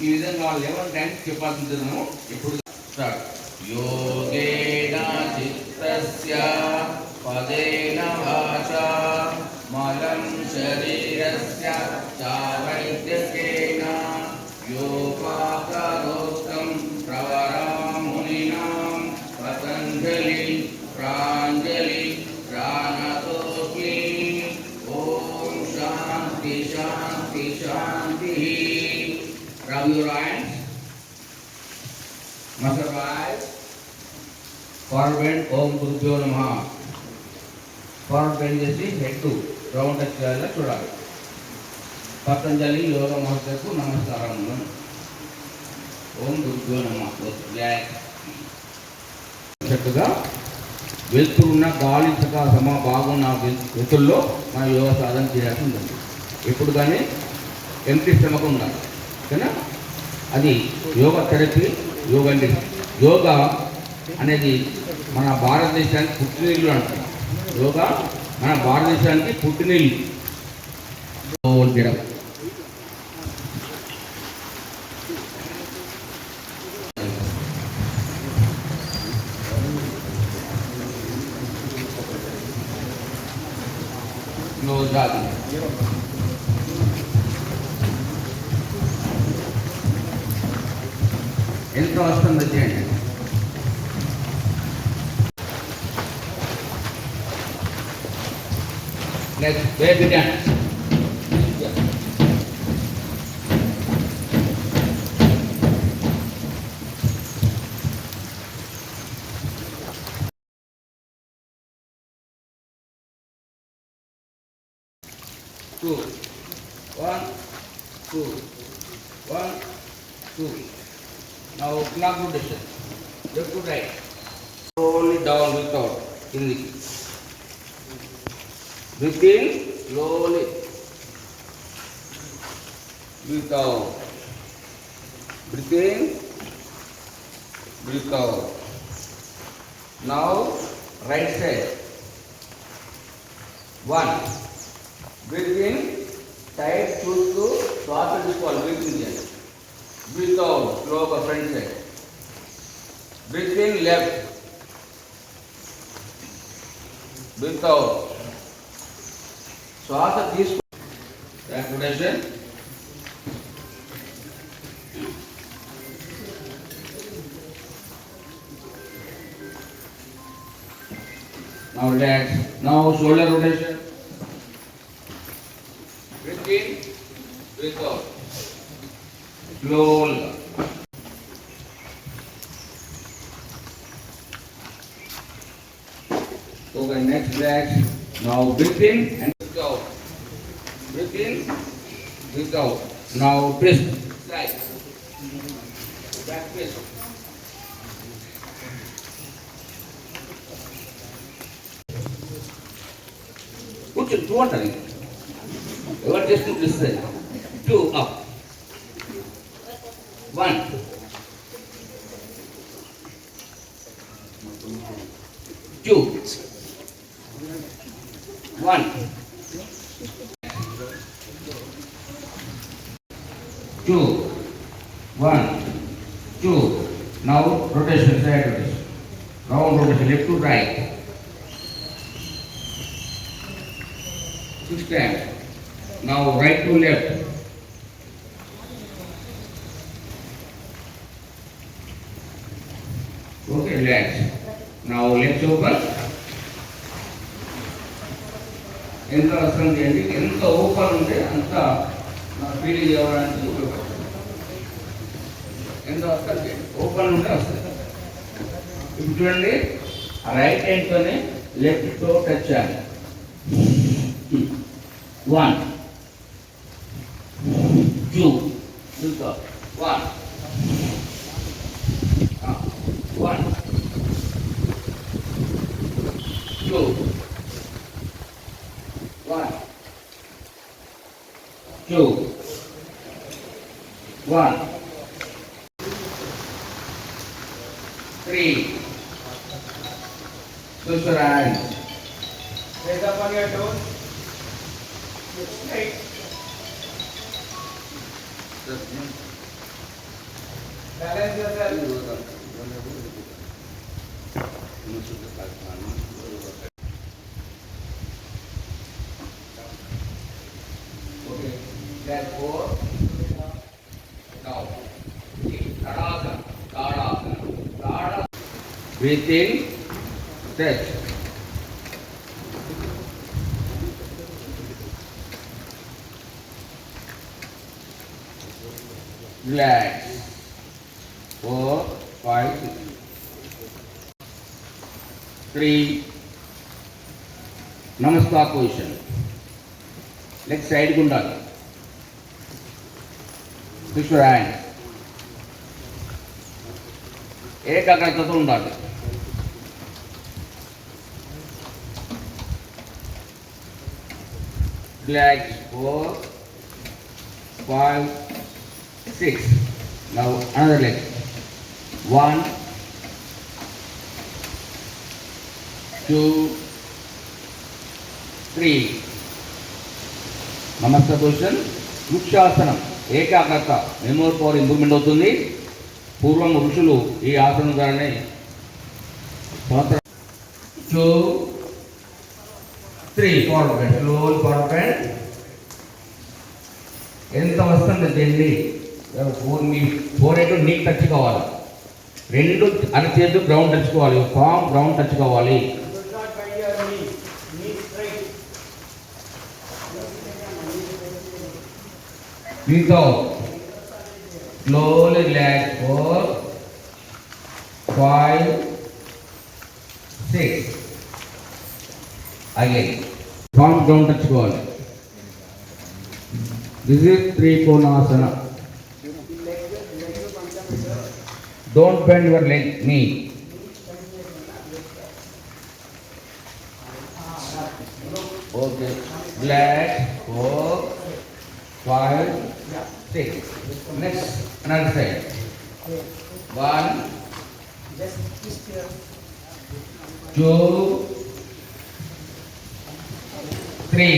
ఈ విధంగా 11 టైమ్స్ చెప్పాల్సి మనం ఎప్పుడు స్టార్ట్. యోగేన చిత్తస్య పదేన వాచా మలం శరీరస్య చావైద్యకేన యోగాకరోక్తం ప్రవరామునినాం పతంజలి ప్రాంజలి ప్రాణతోస్మి. ఓం శాంతి శాంతి శాంతి. Rub your hands. Muscle rise. Forward bend. Om Gurubhyo Namaha. Forward bend చేసి హెడ్ రౌండ్ టచ్ చేయాలి చూడాలి. పతంజలి యోగ మహర్షులకు నమస్కారములు. ఓం గురుభ్యో నమః. చక్కగా వెళ్తున్న గాలి చక్కగా బాగున్న వెతుల్లో మన యోగ సాధన చేయాల్సి ఉంటుంది. ఎప్పుడు కానీ ఎంటీ స్టమక్ ఉండాలి. ఓకేనా? అది యోగా థెరపీ. యోగా అనేది మన భారతదేశానికి పుట్టినీళ్ళు అంటారు. యోగా మన భారతదేశానికి పుట్టినీళ్ళు. ఎంత వస్తుంది చేయండి. Next baby dance. Two, 1, 2, 1, 2. Now clock rotation. Left to right. Slowly down without. In the breathe in slowly. Breathe out. Breathe in. Breathe out. Now right side. 1. Breathe in. Tight choose to swap it equal. Breathe in here. Breathe out. Slow up front side. Breathe in left. Breathe out. Swasa this. Back rotation. Now relax. Now shoulder rotation. Breathe in. Breathe out. Slowly. Okay, next relax. Now breathe in and breathe out. Breathe in, breathe out. Now twist. Slide. Back twist. Put 2 under it. What just to this side? 2 up. 1, 2, 1, 2, 1, 2. Now rotation, side rotation, round rotation, left to right. 6 times. Now right to left. Okay, relax. Now legs open. ఎంత అవసరం చేయండి. ఎంత open ఉంటే అంత feel చేయడానికి ఉపయోగపడుతుంది. ఎంత అవసరం చేయండి. ఓపెన్ ఉంటే వస్తుంది. ఇప్పుడు చూడండి, రైట్ హ్యాండ్తోనే లెఫ్ట్ తో టచ్ చేయాలి. 1, 2, 1, 1, 2, 1, 2, 1, 3. Switch your hands. Raise up on your toes. Straight. Okay, that's 4. Now, Tadasana, Tadasana, Tadasana. Breathe in, stretch. Relax. 4, 5, 6. 3. Namaskar position. Leg side కు ఉండాలి. Push your hand. ఏకాగ్రతతో ఉండాలి. Relax. 4, 5, 6. Now another leg. 1, 2, 3. నమస్తే position. వృక్షాసనం. ఏకాగ్రత memory power improvement అవుతుంది. పూర్వం ఋషులు ఈ ఆసనం ద్వారానే 2, 3 ఫార్వర్డ్ స్లోలీ ఫార్వర్డ్. ఎంత వస్తుంది దీన్ని 4 నీ టచ్ కావాలి. 2 అరచేతులు గ్రౌండ్ టచ్ కావాలి. ఫామ్ గ్రౌండ్ టచ్ కావాలి. Breathe out. Slowly relax. 4, 5, 6. Again. Palm down touch ball. This is Trikonasana. Don't bend your leg, knee. Okay. Relax. 4, 5, 6. Next, another side. 1, 2, 3.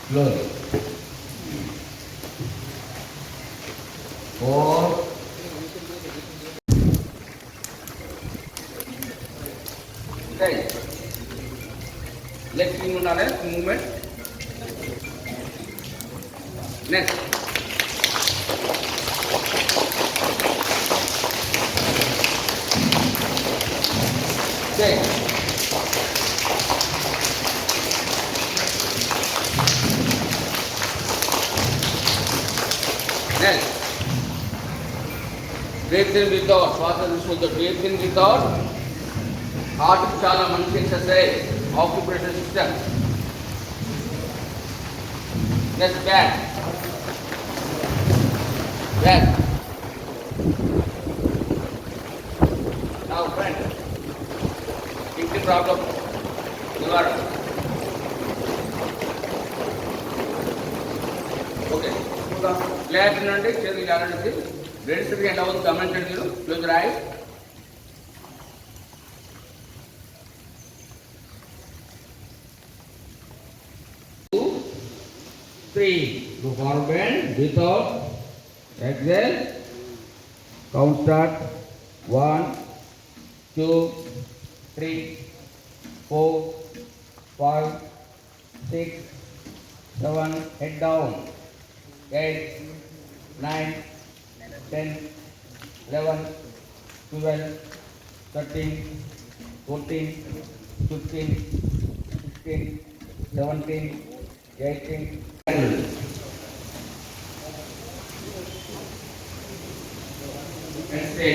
Slowly. 4. Okay. Let's move on a movement. Next. Okay. Next. Breathe in without. Swasa తీసుకుంటూ breathe in without. Heart చాలా మంచి exercise. Occupation system. Next, back. Back. Now front. Kidney problem. Nivar. Okay. Flat నుండి చేతులు జాగ్రత్తగా రెండు side ఎంత అవుతుంది గమనించండి మీరు. Close your eyes. 3. Go forward bend without exhale. Count start. 1, 2, 3, 4, 5, 6, 7. Head down. 8, 9, 10, 11, 12, 13, 14, 15, 16, 17, 18. And stay.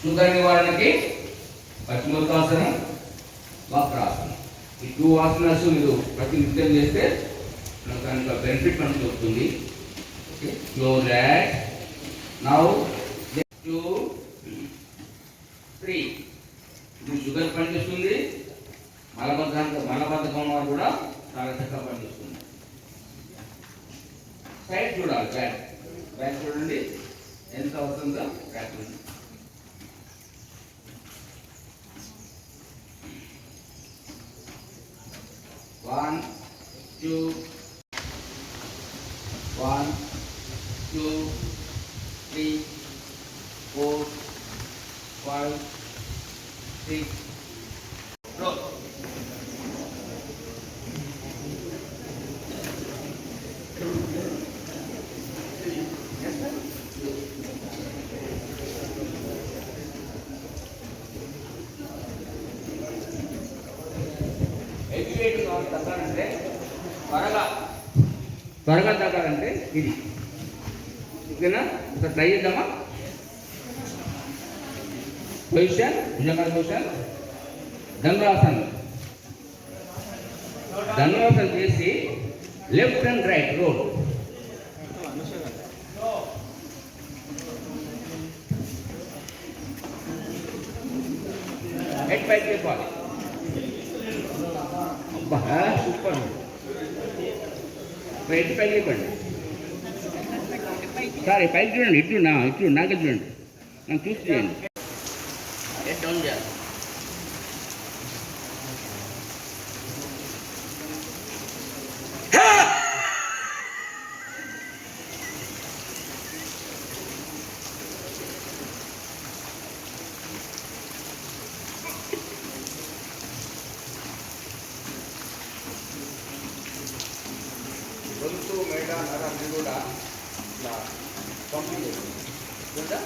Sugar నివారణకి పశ్చిమోత్తాసనం, వక్రాసనం. ఈ 2 ఆసనాస్ మీరు ప్రతి నిత్యం చేస్తే దానికి బెనిఫిట్ మనకు వస్తుంది. Slow relax. Now 2, 3. ఇది షుగర్ పనిచేస్తుంది. మలబద్ధకం కూడా చాలా చక్కగా పనిచేస్తుంది. సైడ్ చూడాలి. బ్యాక్ చూడండి. ఎంత అవుతుందో రాకండి. One, two, 1, 2, 3, 4, 5, 6. Roll. ఎగ్జివేట్ తగ్గాలంటే త్వరగా తగ్గాలంటే ఇది ఓకేనా? ఒకసారి ట్రై చేద్దామా? పొజిషన్ భుజంగాల పొజిషన్, ధనురాసనం. ధనురాసనం చేసి left and right roll. Head పైకి లేపాలి. అబ్బా సూపర్. హెడ్ పైకి లేపండి. సార్ పైకి చూడండి, ఇట్లు నాకే చూడండి, నాకు చూసి చేయండి. హెడ్ డౌన్ చేయాలి. గొంతు మేడ నరాన్ని కూడా ఇట్లా పంపింగ్ చూద్దా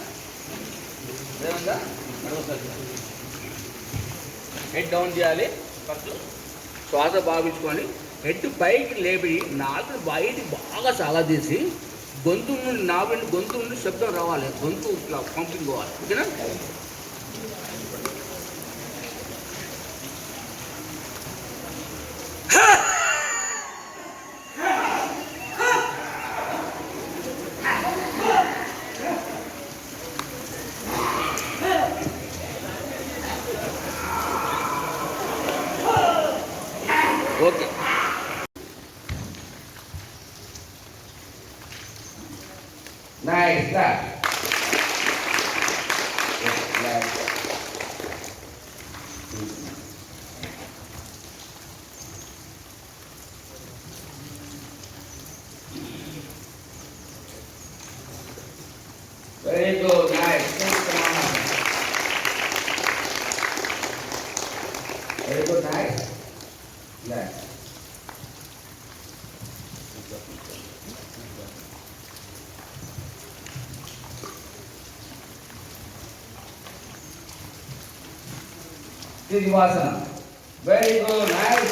ఏముందా? హెడ్ డౌన్ చేయాలి. ఫస్ట్ శ్వాస భావించుకొని హెడ్ పైకి లేపి నాలుగు బయటికి బాగా సాగదీసి గొంతు నుండి శబ్దం రావాలి. గొంతు ఇట్లా పంపింగ్ పోవాలి. ఓకేనా? Okay. Nice. Very good. Nice. Very good. Nice. Nice. Trivasana. Very good. Nice.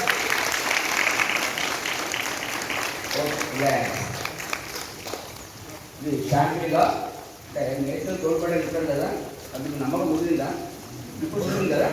Okay. ఇది శాంతిగా నేతో తోడ్పడే ఇస్తాడు కదా, అది నమ్మకం కుదిరిందా? ఇప్పుడు కుదిరింది కదా?